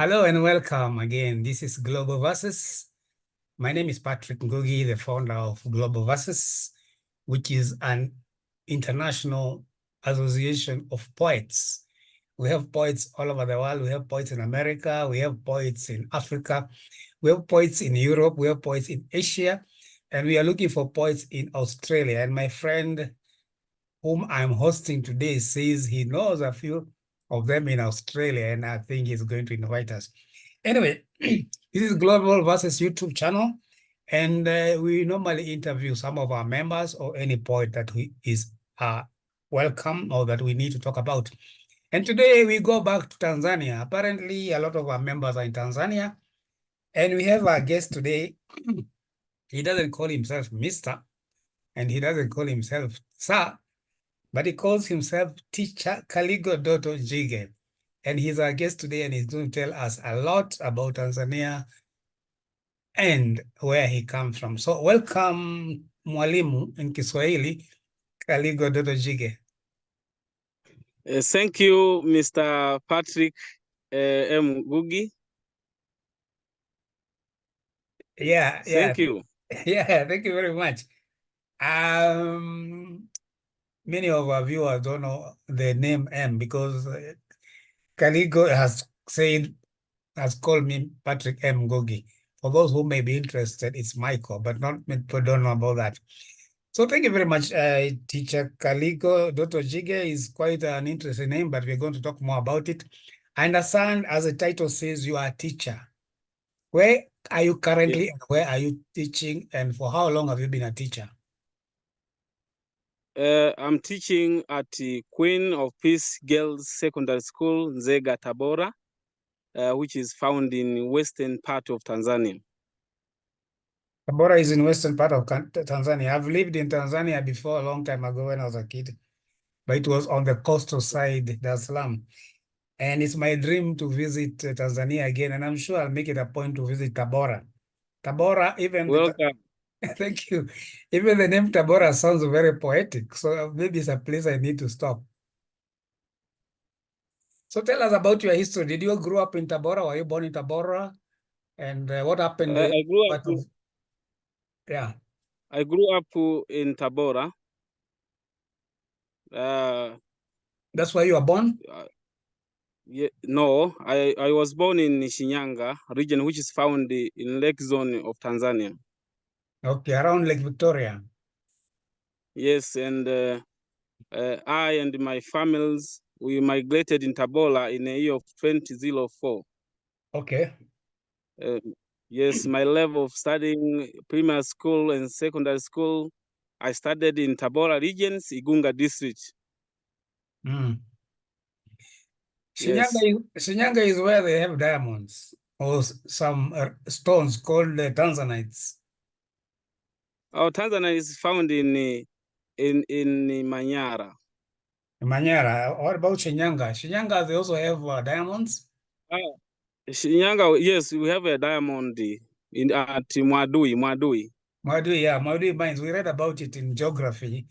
Hello and welcome again. This is Global Versus. My name is Patrick Ngugi, the founder of Global Versus, which is an international association of poets. We have poets all over the world. We have poets in America. We have poets in Africa. We have poets in Europe. We have poets in Asia. And we are looking for poets in Australia. And my friend whom I'm hosting today says he knows a few of them in Australia, and I think he's going to invite us. Anyway, this is Global Versus YouTube channel, and we normally interview some of our members or any poet that is welcome or that we need to talk about. And today we go back to Tanzania. Apparently, a lot of our members are in Tanzania, and we have our guest today. He doesn't call himself Mr., and he doesn't call himself Sir, but he calls himself Teacher Kaligo Dotto Njige. And he's our guest today, and he's going to tell us a lot about Tanzania and where he comes from. So welcome, Mwalimu in Kiswahili, Kaligo Dotto Njige. Thank you, Mr. Patrick M. Ngugi. Yeah, Thank you. Yeah, thank you very much. Many of our viewers don't know the name M because Kaligo has called me Patrick M. Ngugi. For those who may be interested, it's Michael, but not many people don't know about that. So thank you very much, Teacher Kaligo Dotto Njige is quite an interesting name, but we're going to talk more about it. I understand, as the title says, you are a teacher. Where are you currently, and where are you teaching, and for how long have you been a teacher? I'm teaching at the Queen of Peace Girls Secondary School, Nzega, Tabora, which is found in western part of Tanzania. Tabora is in western part of Tanzania. I've lived in Tanzania before a long time ago when I was a kid, but it was on the coastal side, Dar es Salaam. And it's my dream to visit Tanzania again, and I'm sure I'll make it a point to visit Tabora. Tabora, even Welcome. thank you. Even the name Tabora sounds very poetic, so maybe it's a place I need to stop. So tell us about your history. Did you grow up in Tabora? Were you born in Tabora? And what happened? I grew up. Yeah. I grew up in Tabora. That's where you were born? No, I was born in Shinyanga region, which is found in Lake Zone of Tanzania. Okay, around Lake Victoria. Yes, and I and my families, we migrated in Tabora in the year of 2004. Okay. Yes, my level of studying primary school and secondary school, I studied in Tabora regions, Igunga district. Shinyanga is where they have diamonds or some stones called Tanzanites. Our Tanzania is found in Manyara. Manyara. What about Shinyanga? Shinyanga, they also have diamonds? Shinyanga, yes, we have a diamond at Mwadui. Mwadui, yeah, Mwadui mines. We read about it in geography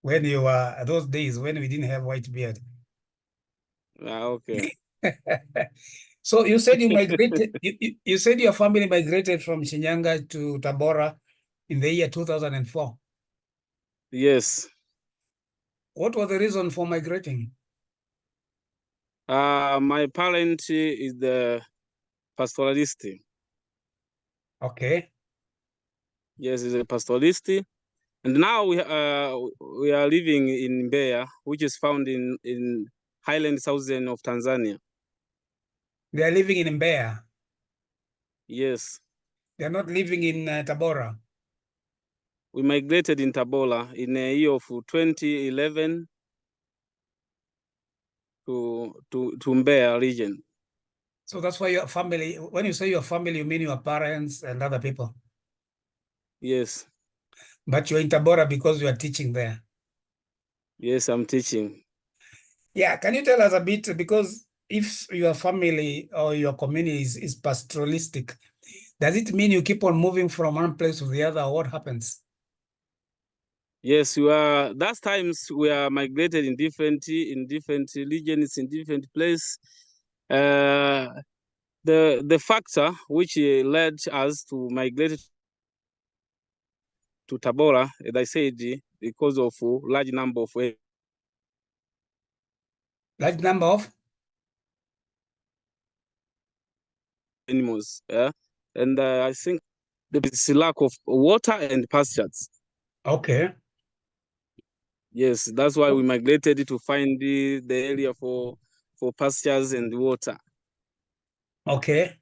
when you were, those days when we didn't have white beard. Okay. So you said you migrated, you said your family migrated from Shinyanga to Tabora in the year 2004. Yes. What was the reason for migrating? My parent is the pastoralist. Okay. Yes, he's a pastoralist. And now we are living in Mbeya, which is found in highland southern of Tanzania. They are living in Mbeya? Yes. They are not living in Tabora? We migrated in Tabora in the year of 2011 to Mbeya region. So that's why your family, when you say your family, you mean your parents and other people? Yes. But you're in Tabora because you are teaching there? Yes, I'm teaching. Yeah, can you tell us a bit, because if your family or your community is pastoralistic, does it mean you keep on moving from one place to the other, or what happens? Yes, that's times we are migrated in different regions, in different places. The factor which led us to migrate to Tabora, as I said, because of large number of animals, and I think there is a lack of water and pastures. Okay. Yes, that's why we migrated to find the area for pastures and water. Okay.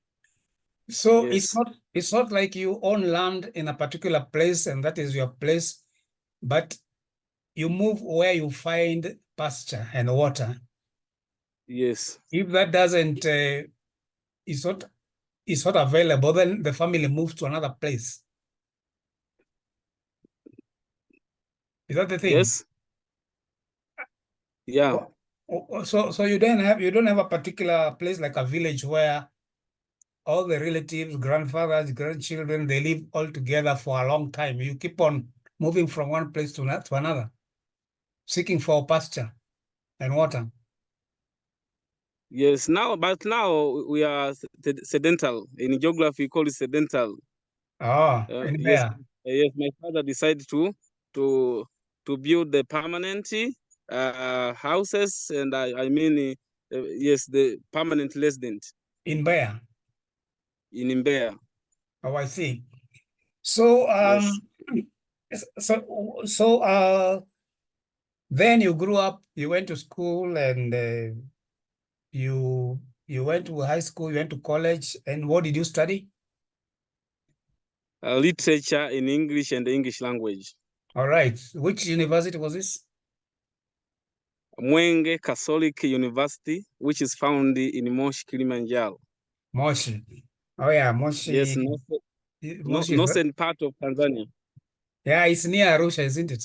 So Yes. it's not like you own land in a particular place and that is your place, but you move where you find pasture and water. Yes. If that doesn't is not available, then the family moves to another place. Is that the thing? Yes. Yeah. So you don't have a particular place like a village where all the relatives, grandfathers, grandchildren, they live all together for a long time. You keep on moving from one place to another, seeking for pasture and water. Yes. But now we are sedental. In geography, we call it sedental. Oh, in Yes. there. Yes. My father decided to build the permanent houses, and I mean, yes, the permanent resident In Bayer. in Mbeya. Oh, I see. So Yes. then you grew up, you went to school, and you went to high school, you went to college, and what did you study? Literature in English and the English language. All right. Which university was this? Mwenge Catholic University, which is found in Moshi, Kilimanjaro. Moshi. Oh yeah, Yes, Moshi. Moshi is, northern part of Tanzania. yeah, it's near Arusha, isn't it?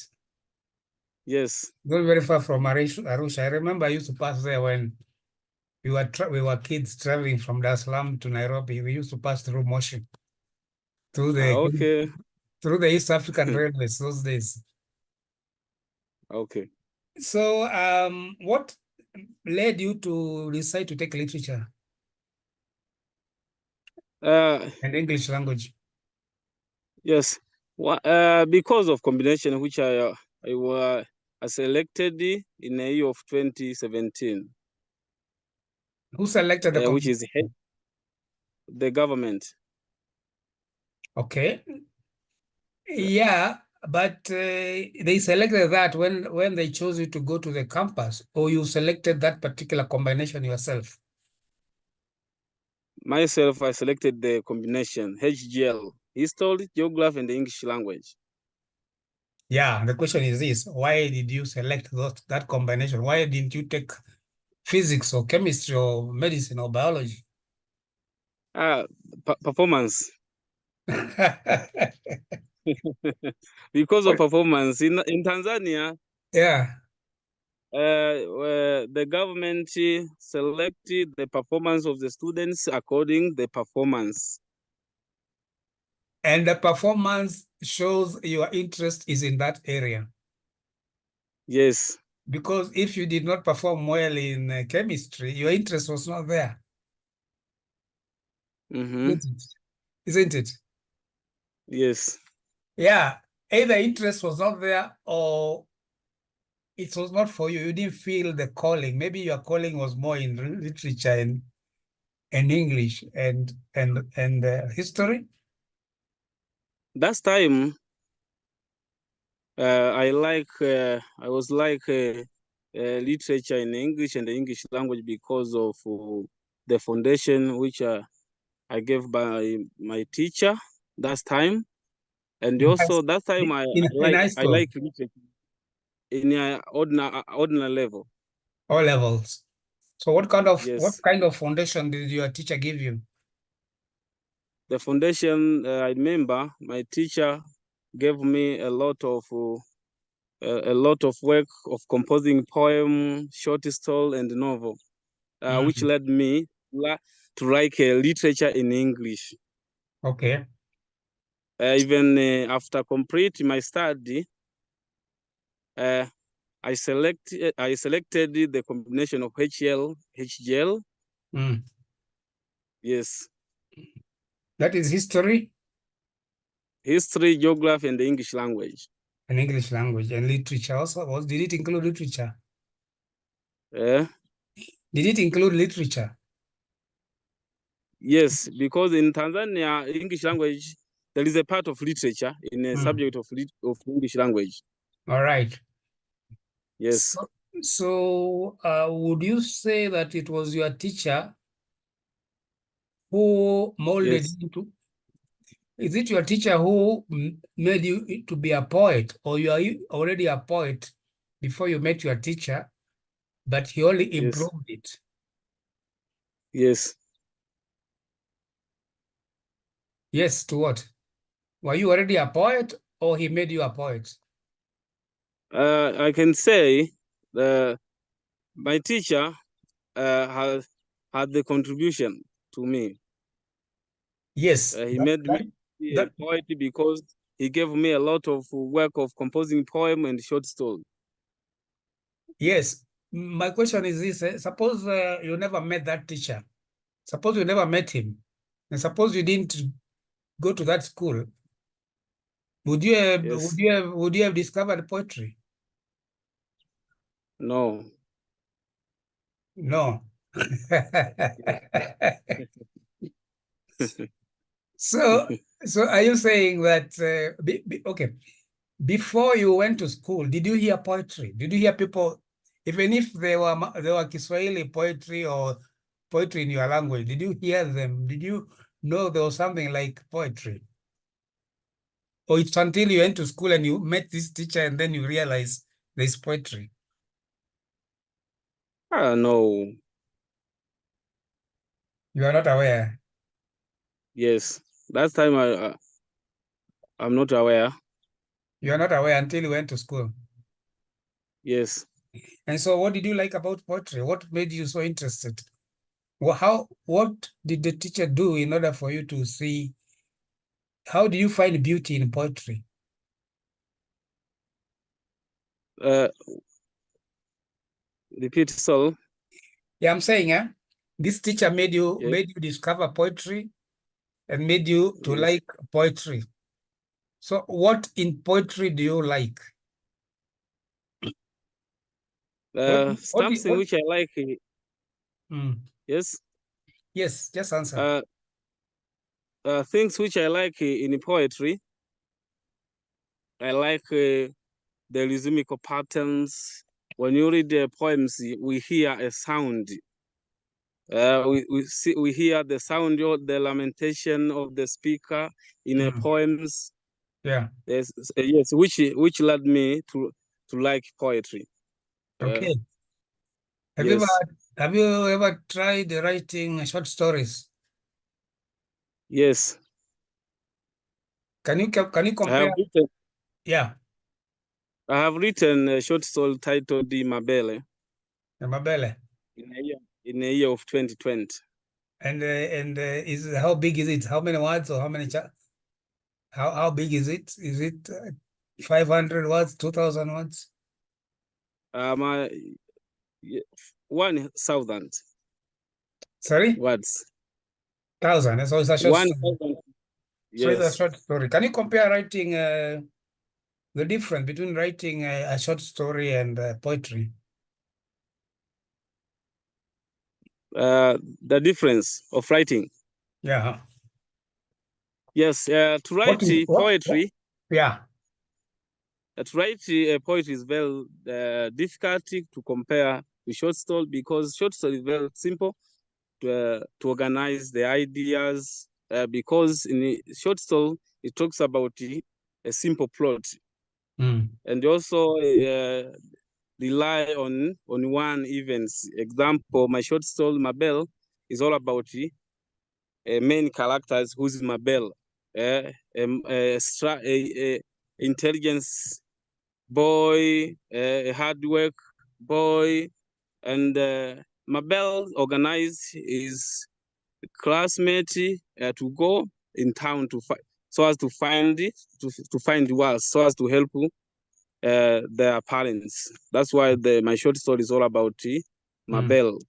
Yes. Not very far from Arusha. I remember I used to pass there when we were kids traveling from Dar es Salaam to Nairobi. We used to pass through Moshi, through the Okay. through the East African Railways those days. Okay. So, what led you to decide to take literature and English language? Yes. Because of combination which I selected in the year of 2017, Who selected the which is combination? the government. Okay. Yeah, but they selected that when they chose you to go to the campus, or you selected that particular combination yourself? Myself, I selected the combination HGL, History, Geography, and the English language. Yeah, the question is this: why did you select that combination? Why didn't you take physics or chemistry or medicine or biology? Performance. Because of performance in Tanzania, Yeah, the government selected the performance of the students according the performance. and the performance shows your interest is in that area. Yes. Because if you did not perform well in chemistry, your interest was not there. Mm-hmm. Isn't it? Yes. Yeah, either interest was not there or it was not for you. You didn't feel the calling. Maybe your calling was more in literature and English and history. That time, I was like literature in English and the English language because of the foundation which I gave by my teacher that time, and In high also that time in high I school, like literature in ordinary level. all levels. So what Yes, kind of foundation did your teacher give you? the foundation. I remember my teacher gave me a lot of work of composing poem, short story, and novel, which Mm, led me to write literature in English. okay. Even after complete my study, uh, I selected the combination of HGL, Mm. Yes. That is history History, geography, and the English language. and English language and literature also. Did it include literature? Eh? Did it include literature? Yes, because in Tanzania, English language, there is a part of literature in a subject of English language. All right. Yes. So would you say that it was your teacher who molded Yes. you to? Is it your teacher who made you to be a poet, or you are already a poet before you met your teacher, but he only Yes. improved it? Yes. Yes, to what? Were you already a poet, or he made you a poet? I can say my teacher has had the contribution to me. Yes. He made me be a that, poet because he gave me a lot of work of composing poem and short story. yes. My question is this: suppose you never met that teacher. Suppose you never met him, and suppose you didn't go to that school. Would you have, Yes. would you have discovered poetry? No. No. Yes. So, so are you saying that, okay, before you went to school, did you hear poetry? Did you hear people, even if they were Kiswahili poetry or poetry in your language, did you hear them? Did you know there was something like poetry? Or it's until you went to school and you met this teacher and then you realize there's poetry? No. You are not aware. Yes. Last time I'm not aware. You are not aware until you went to school. Yes. And so what did you like about poetry? What made you so interested? What did the teacher do in order for you to see? How do you find beauty in poetry? Uh, Repeat, so. Yeah, I'm saying, this teacher Yes. made you discover poetry and made you to Yes. like poetry. So what in poetry do you like? Something which I like. Mm, Yes. yes, just answer. Things which I like in poetry. I like the rhythmical patterns. When you read the poems, we hear a sound. We hear the sound of the lamentation of the speaker in the poems. Yeah. Yes, which led me to like poetry. Okay. Yes. Have you ever tried writing short stories? Yes. Can you I have compare? written. Yeah, I have written a short story titled "Di Mabele" the Mabele. in the year of 2020. And is how big is it? How many words or how big is it? Is it 500 words, 2,000 words? My 1,000 Sorry, words. 1,000. So it's a short story. 1,000. So it's a Yes. short story. Can you compare writing the difference between writing a short story and poetry? The difference of writing. Yeah. Yes. To write poetry. Yeah. To write poetry is very difficult to compare with short story because short story is very simple to organize the ideas because in the short story it talks about a simple plot and also rely on one events. Example, my short story Mabel is all about main characters who's Mabel, a intelligence boy, a hard work boy, and Mabel organized his classmate to go in town to find so as to find it to find words so as to help their parents. That's why my short story is all about Mabel.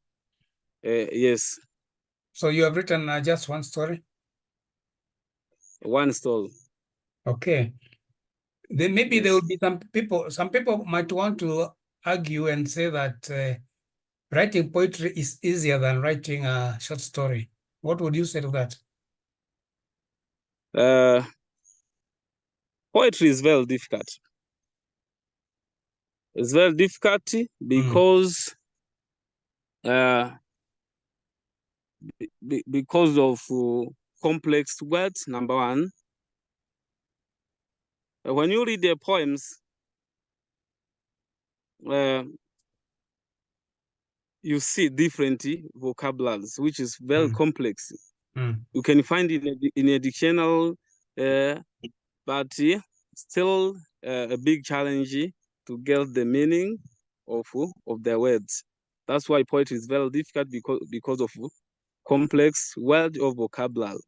Yes. So you have written just one story? One story. Okay. Then maybe there Yes. will be some people might want to argue and say that writing poetry is easier than writing a short story. What would you say to that? Poetry is very difficult. It's very difficult because because of complex words, number one. When you read the poems, you see different vocabularies, which is very complex. You can find it in a dictionary, but still a big challenge to get the meaning of the words. That's why poetry is very difficult because of complex word or vocabulary.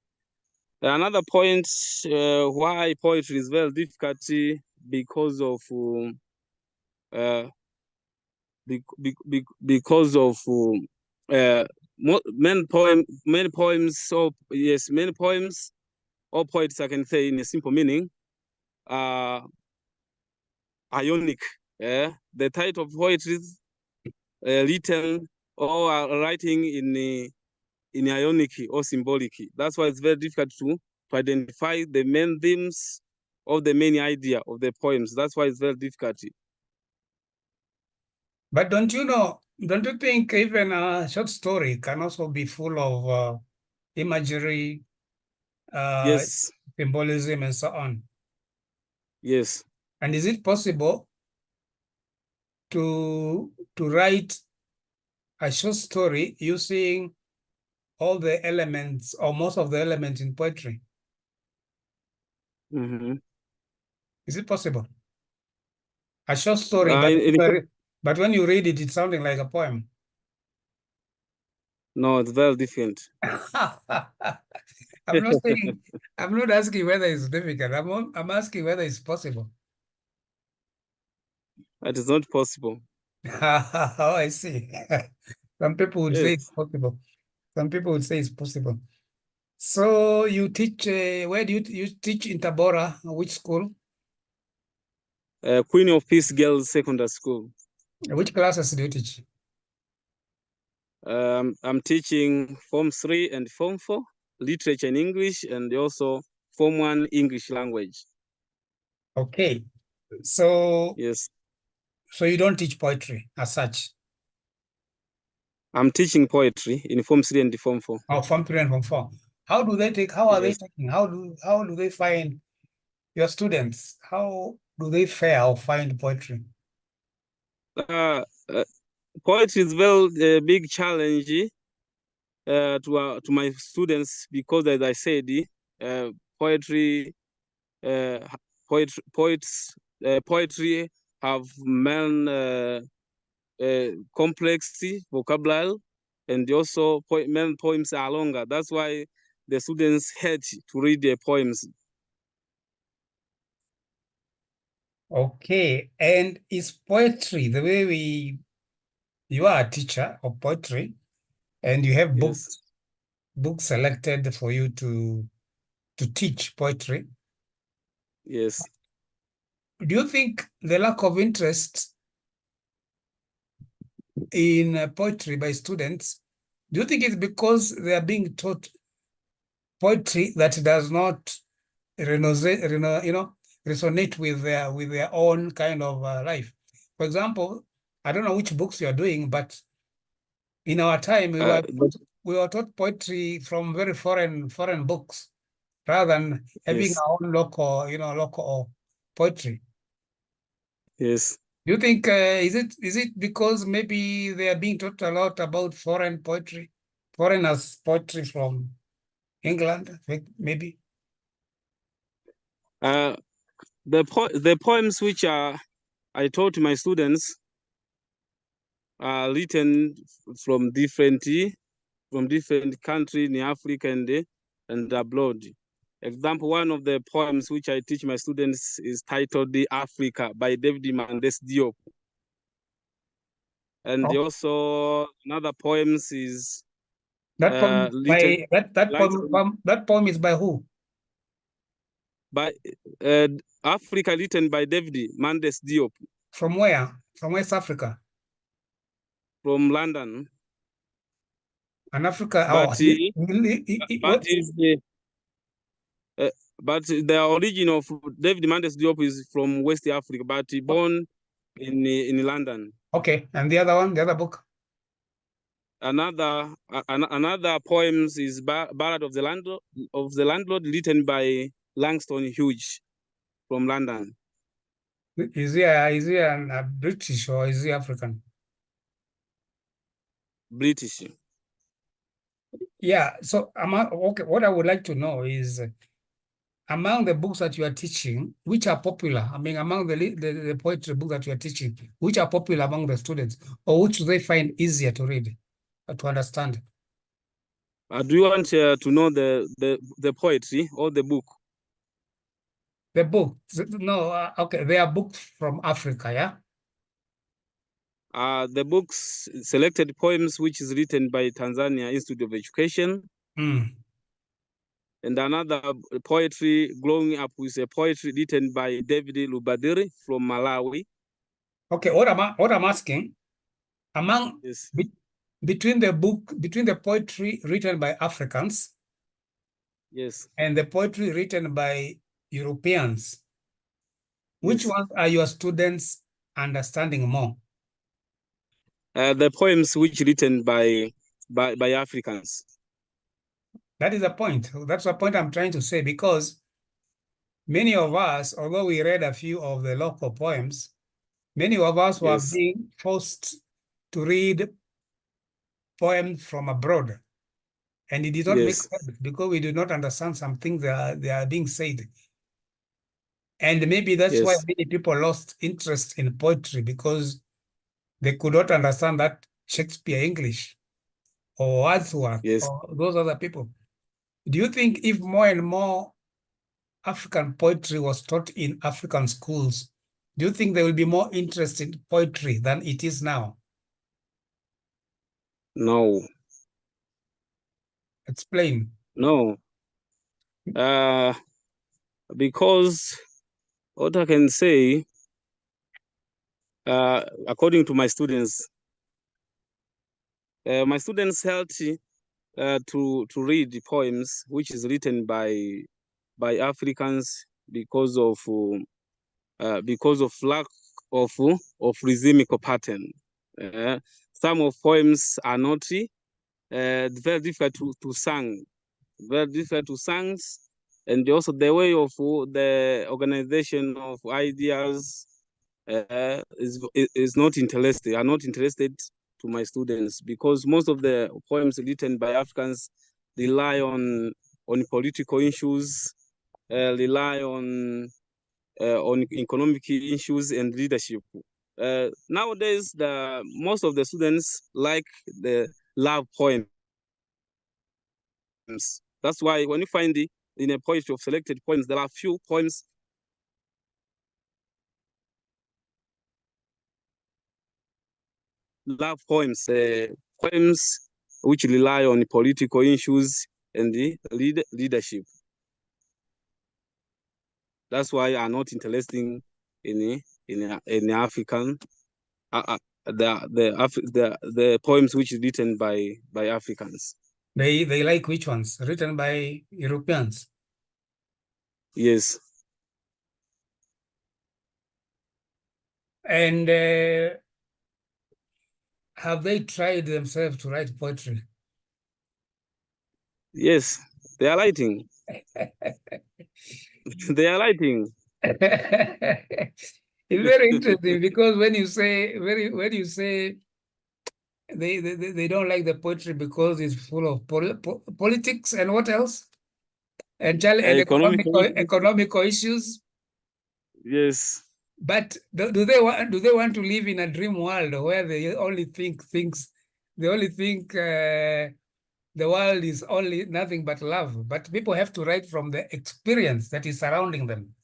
Another point why poetry is very difficult because of because of many poems or poets, I can say in a simple meaning, are ionic. The type of poetry written or writing in ionic or symbolic. That's why it's very difficult to identify the main themes or the main idea of the poems. That's why it's very difficult. But don't you think even a short story can also be full of imagery, Yes. symbolism, and so on? Yes. And is it possible to write a short story using all the elements or most of the elements in poetry? Mm-hmm. Is it possible? A short story, but when you read it, it's sounding like a poem. No, it's very different. I'm not saying, I'm not asking whether it's difficult. I'm asking whether it's possible. It is not possible. Oh, I see. Some people would say it's Yes. possible. Some people would say it's possible. So you teach, where do you teach in Tabora? Which school? Queen of Peace Girls Secondary School. Which classes do you teach? I'm teaching Form 3 and Form 4, literature and English, and also Form 1 English language. Okay. So, yes. So you don't teach poetry as such? I'm teaching poetry in Form 3 and Form 4. Oh, Form 3 and Form 4. How are they taking? How do they find your students? How do they fare or find poetry? Poetry is very big challenge to my students because, as I said, poetry poetry have complex vocabulary, and also many poems are longer. That's why the students hate to read their poems. Okay, and is poetry the way you are a teacher of poetry and you have Yes. books selected for you to teach poetry? Yes. Do you think the lack of interest in poetry by students, do you think it's because they are being taught poetry that does not resonate with their own kind of life? For example, I don't know which books you are doing, but in our time we were taught poetry from very foreign books rather than having yes. our own local poetry. Yes. Do you think is it because maybe they are being taught a lot about foreign poetry, foreigners poetry from England, maybe? The poems which I taught my students are written from different countries in Africa and abroad. Example, one of the poems which I teach my students is titled "The Africa" by David Mendes Diop. And also another poems is That poem written by that poem is by who? by Africa, written by David Mendes Diop From where? From West Africa. from London. And Africa, But what? but the origin of David Mendes Diop is from West Africa, but born in London. Okay, and the other one, the other book? Another poems is Ballad of the Landlord, written by Langston Hughes from London. Is he a British or is he African? British. Yeah, so okay, what I would like to know is among the books that you are teaching, which are popular? I mean, among the poetry books that you are teaching, which are popular among the students, or which do they find easier to read, to understand? Do you want to know the poetry or the book? The book, no, okay, they are books from Africa, yeah? The books selected poems, which is written by Tanzania Institute of Education. Mm. And another poetry, Growing Up with a Poetry, written by David Lubadiri from Malawi. Okay, what I'm asking, among Yes. between the poetry written by Africans, yes, and the poetry written by Europeans, which yes. ones are your students understanding more? The poems which written by Africans. That is the point. That's the point I'm trying to say, because many of us, although we read a few of the local poems, many of us were Yes, being forced to read poems from abroad. And it did not make yes, sense because we do not understand some things they are being said. And maybe that's why yes, many people lost interest in poetry, because they could not understand that Shakespeare English or Wordsworth yes. or those other people. Do you think if more and more African poetry was taught in African schools, do you think there will be more interest in poetry than it is now? No, Explain. no. Because what I can say, according to my students help to read the poems which is written by Africans because of lack of rhythmical pattern. Some of poems are not very difficult to sing, very difficult to sing, and also the way of the organization of ideas is not interested. Are not interested to my students, because most of the poems written by Africans rely on political issues, rely on economic issues and leadership. Nowadays, most of the students like the love poems. That's why when you find in a poetry of selected poems, there are few poems love poems, poems which rely on political issues and the leadership. That's why I'm not interested in African the poems which is written by Africans. They like which ones? Written by Europeans? Yes. And have they tried themselves to write poetry? Yes, they are writing. They are writing. It's very interesting, because when you say they don't like the poetry because it's full of politics and what else? And Economic issues. economical issues. Yes. But do they want to live in a dream world where they only think the world is only nothing but love? But people have to write from the experience that is surrounding them.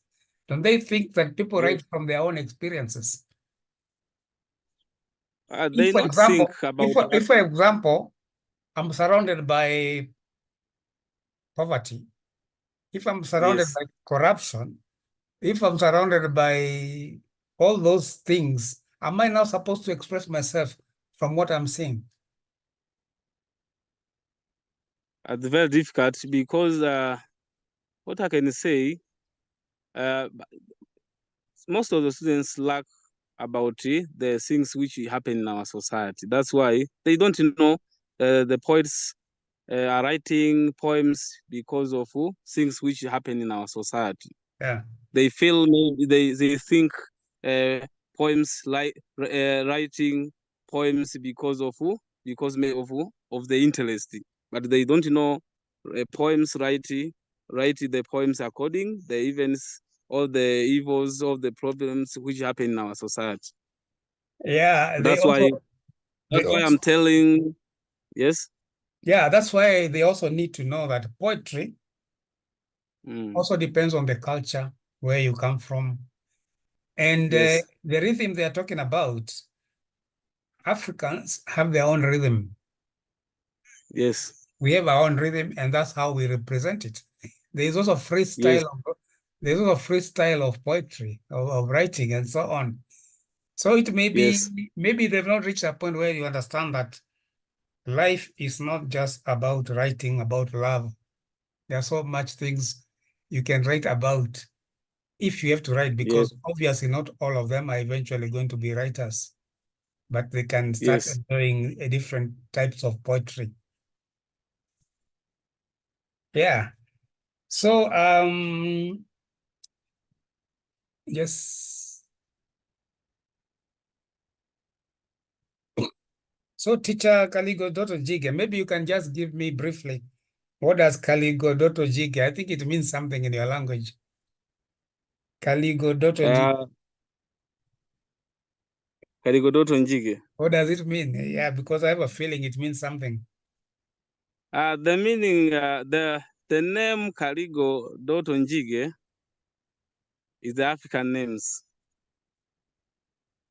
Don't they think that people Yes. write from their own experiences? If, They for not think example, about if for example, I'm surrounded by poverty, if I'm surrounded Yes. by corruption, if I'm surrounded by all those things, am I now supposed to express myself from what I'm seeing? It's very difficult because what I can say, most of the students lack about the things which happen in our society. That's why they don't know the poets are writing poems because of things which happen in our society. Yeah. They feel, maybe they think poems like writing poems because of of the interest, but they don't know poems write the poems according the events, all the evils of the problems which happen in our society. Yeah, That's why they I'm also telling. Yes. yeah, that's why they also need to know that poetry Mm. also depends on the culture where you come from. And Yes. the rhythm they are talking about, Africans have their own rhythm. Yes. We have our own rhythm, and that's how we represent it. There is also Yes. there's also freestyle of poetry, of writing, and so on. So it may Yes. be, maybe they've not reached a point where you understand that life is not just about writing about love. There are so much things you can write about if you have to write, Yes. because obviously not all of them are eventually going to be writers, but they can start Yes. doing different types of poetry. Yeah. So, yes. So, teacher Kaligo Dotto Njige, maybe you can just give me briefly, what does Kaligo Dotto Njige? I think it means something in your language. Kaligo Dotto Njige. Uh, Kaligo Dotto Njige. What does it mean? Yeah, because I have a feeling it means something. The meaning, the name Kaligo Dotto Njige is the African names.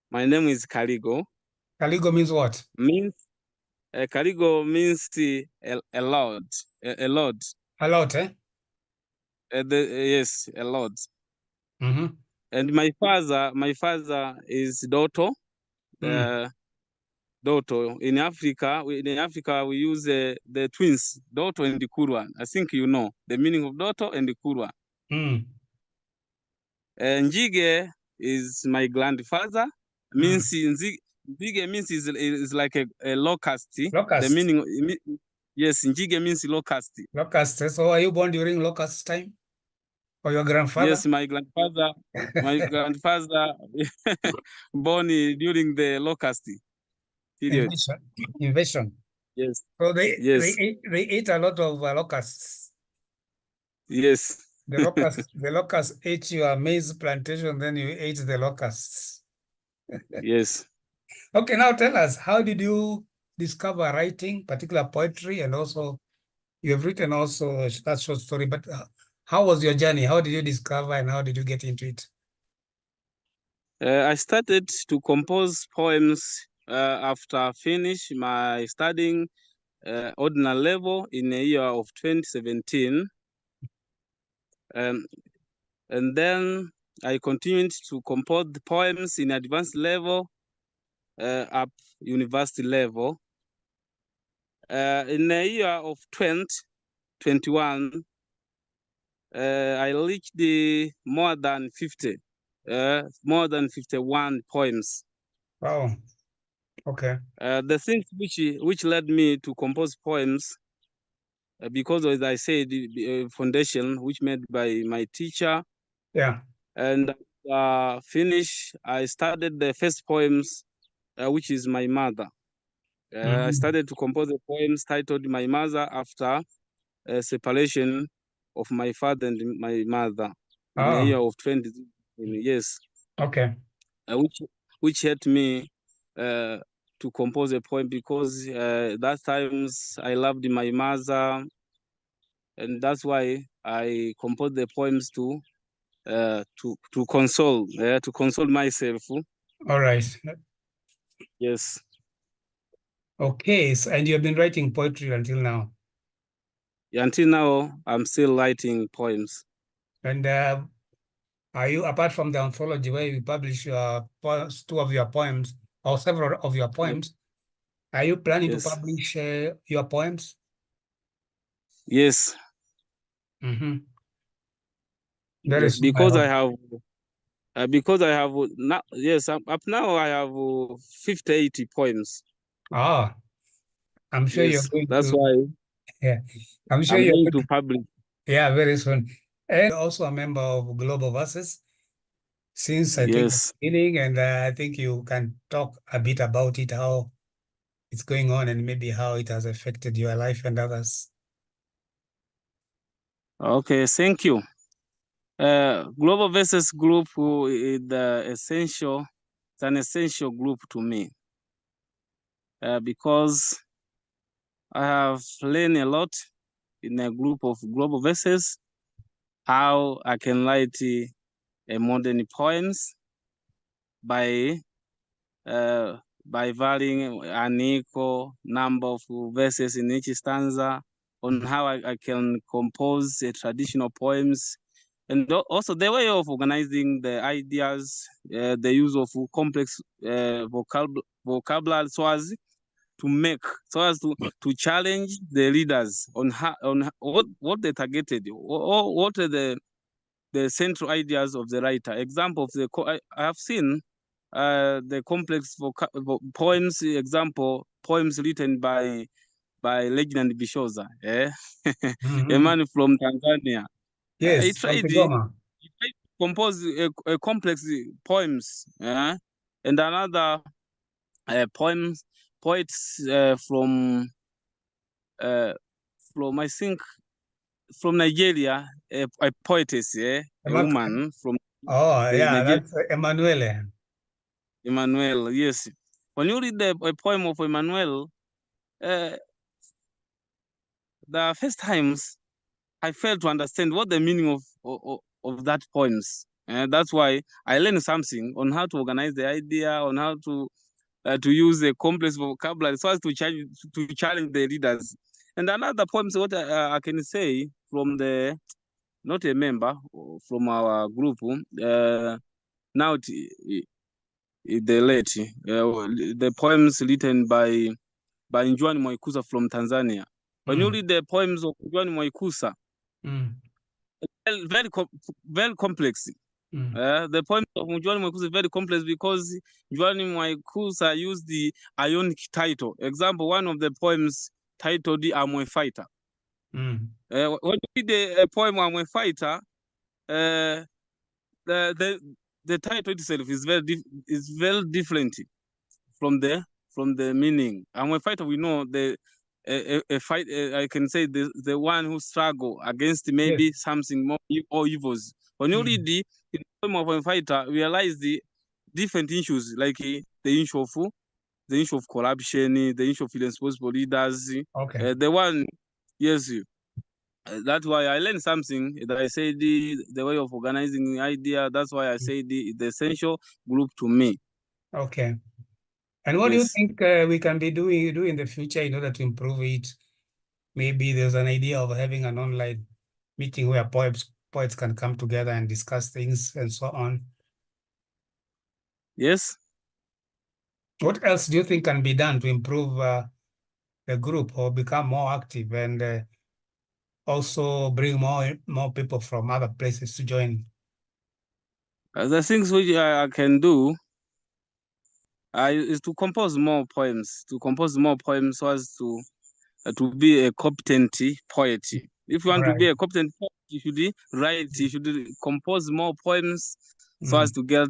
My name is Kaligo. Kaligo means what? Means Kaligo means a lord, a lord. A lot, eh? Yes, a lord. Mm-hmm. And my father is Dotto. Mm. Dotto. In Africa, we use the twins, Dotto and Kurwa. I think you know the meaning of Dotto and Kurwa. Mm. Njige is my grandfather. Mm. Means Njige means is like a locust. The Locust. meaning, yes, Njige means locust. Locust. So are you born during locust time? Or your grandfather? Yes, my grandfather born during the locust period. Invasion. Invasion. Yes, So yes, they ate a lot of locusts. yes, The locusts ate your maize plantation, then you ate the locusts. yes. Okay, now tell us, how did you discover writing, particular poetry, and also you have written also that short story, but how was your journey? How did you discover and how did you get into it? I started to compose poems after finish my studying ordinary level in the year of 2017. And then I continued to compose the poems in advanced level up university level. In the year of 2021, I reached the more than 51 poems. Wow. Okay. The things which led me to compose poems, because as I said, the foundation which made by my teacher, Yeah. and finish, I started the first poems, which is my mother. I Mhm. started to compose the poems titled "My Mother" after separation of my father and my mother in the Ah, year of 20. Yes, okay. which helped me uh, to compose a poem because that times I loved my mother, and that's why I composed the poems to console myself. All right. Yes. Okay, so, and you have been writing poetry until now. Until now, I'm still writing poems. And are you, apart from the anthology where you publish poems, two of your poems or several of your poems, are you planning to Yes. publish your poems? Yes. Mm-hmm. Very Yes. soon, I Because hope. I have now. Yes. Up now, I have 50, 80 poems. Ah, I'm sure you're Yes. going That's to, why yeah, I'm sure I'm you're going going to to, publish. yeah, very soon. And also a member of Global Voices since I think the Yes. beginning, and I think you can talk a bit about it, how it's going on, and maybe how it has affected your life and others. Okay. Thank you. Global Versus Group is the essential. It's an essential group to me because I have learned a lot in a group of Global Verses, how I can write a modern poems by uh, by varying an equal number of verses in each stanza, on how I can compose traditional poems, and also the way of organizing the ideas, the use of complex vocabulary, so as to challenge the readers on how on what they targeted, or what are the central ideas of the writer. Example of I have seen the complex poems. Example, poems written by Legend Bishoza, a Mm-hmm. man from Tanzania. He Yes, from tried he Kigoma. tried to compose a complex poems, and another poems poets uh, from I think from Nigeria, a poetess, a Ema- woman from Oh, the yeah, Nigeria, that's Emanuele. Emmanuel. Yes, when you read a poem of Emmanuel, uh, the first times I failed to understand what the meaning of that poems. That's why I learned something on how to organize the idea, on how to use a complex vocabulary so as to challenge the readers. And another poems, what I can say from the not a member from our group, now the late the poems written by Njwani Mwaikusa from Tanzania. When you Mm, read the poems of Njwani Mwaikusa, mm, very very complex. mm, The poems of Njwani Mwaikusa is very complex because Njwani Mwaikusa used the ionic title. Example, one of the poems titled "I'm a Fighter." mm, When you read the poem "I'm a Fighter," uh, the, the the title itself is very different from the meaning. I'm a fighter. We know a fight. I can say the one who struggle against yes. maybe something more or evils. When you read Mm, the poem of a fighter, realize the different issues like the issue of corruption, the issue of irresponsible leaders. okay, The one, yes. That's why I learned something that I say the way of organizing the idea. That's why I say the essential group to me. okay. And what do you Yes. think we can be do in the future in order to improve it? Maybe there's an idea of having an online meeting where poets can come together and discuss things and so on. Yes. What else do you think can be done to improve the group or become more active and also bring more people from other places to join? The things which I can do is to compose more poems, so as to be a competent poet. If you All want to right. be a competent poet, you should write, you should compose more poems so as Mm, to get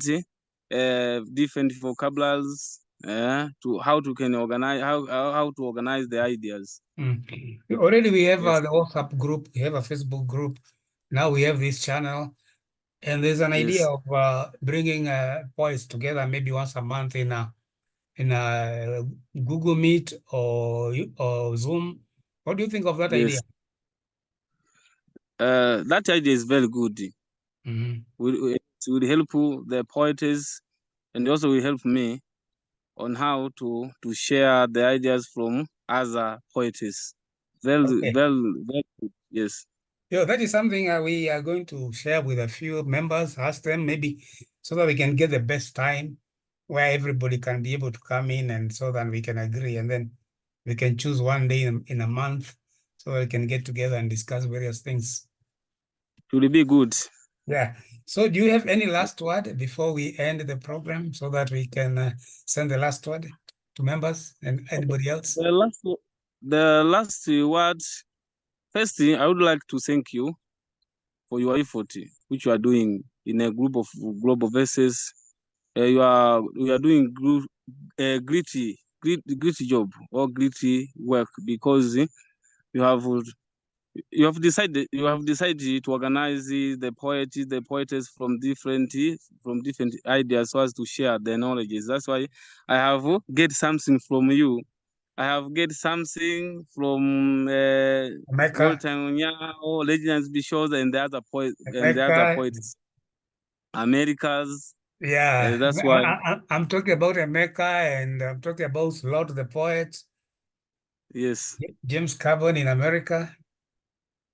different vocabularies, to how to can organize how to organize the ideas. mm. Already we have Yes, the WhatsApp group, we have a Facebook group. Now we have this channel, and there's an idea yes, of bringing poets together maybe once a month in a Google Meet or Zoom. What do you think of that idea? yes. That idea is very good. Mhm. It will help the poets, and also will help me on how to share the ideas from other poets. Very, Okay. very, very good. Yes. Yeah, that is something we are going to share with a few members, ask them maybe so that we can get the best time where everybody can be able to come in and so that we can agree. And then we can choose one day in a month so we can get together and discuss various things. It will be good. Yeah. So do you have any last word before we end the program so that we can send the last word to members and anybody else? The last word. First thing, I would like to thank you for your effort, which you are doing in a group of global voices. You are doing gritty job or gritty work because you have decided to organize the poetess from different ideas so as to share their knowledges. That's why I have get something from you. I have get something from America, Walter or Legends Bishows and the other America, poets. Americas. yeah. That's why. I'm talking about America and I'm talking about Lord the Poet, Yes. James Carbon in America.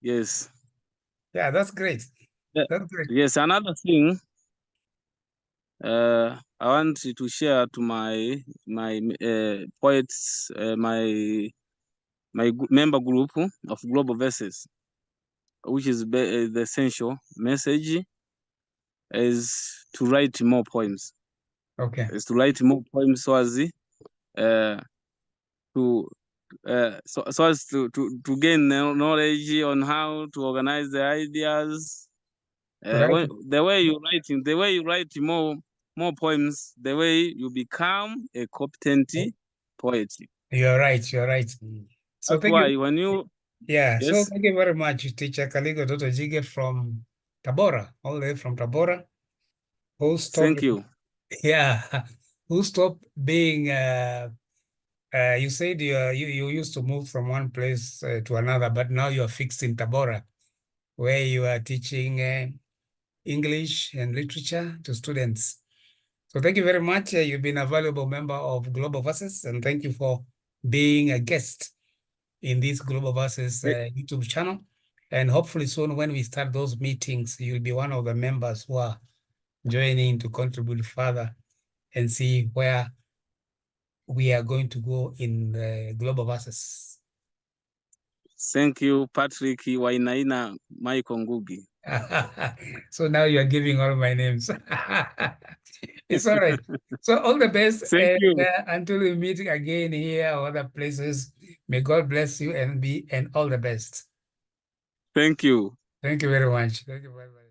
Yes. Yeah, that's great. Yeah. That's great. Yes. Another thing. I want to share to my poets, my member group of Global Verses, which is the essential message is to write more poems. Okay. Is to write more poems so as to so as to gain knowledge on how to organize the ideas. Right. The way you write more poems, the way you become a competent poet. You're right. You're right. So That's thank you. why when you Yeah. So yes, thank you very much, Teacher Kaligo Dotto Njige from Tabora, all the way from Tabora, who stopped, thank you. yeah, who stopped being, you said you used to move from one place to another, but now you are fixed in Tabora, where you are teaching English and literature to students. So thank you very much. You've been a valuable member of Global Voices, and thank you for being a guest in this Global Voices YouTube channel. And hopefully soon when we start those meetings, you'll be one of the members who are joining to contribute further and see where we are going to go in the Global Voices. Thank you, Patrick Wainaina, Michael Ngugi. So now you are giving all my names. It's all right. So all the best. Thank And you. until we meet again here or other places, may God bless you and all the best. Thank you. Thank you very much. Thank you. Bye-bye.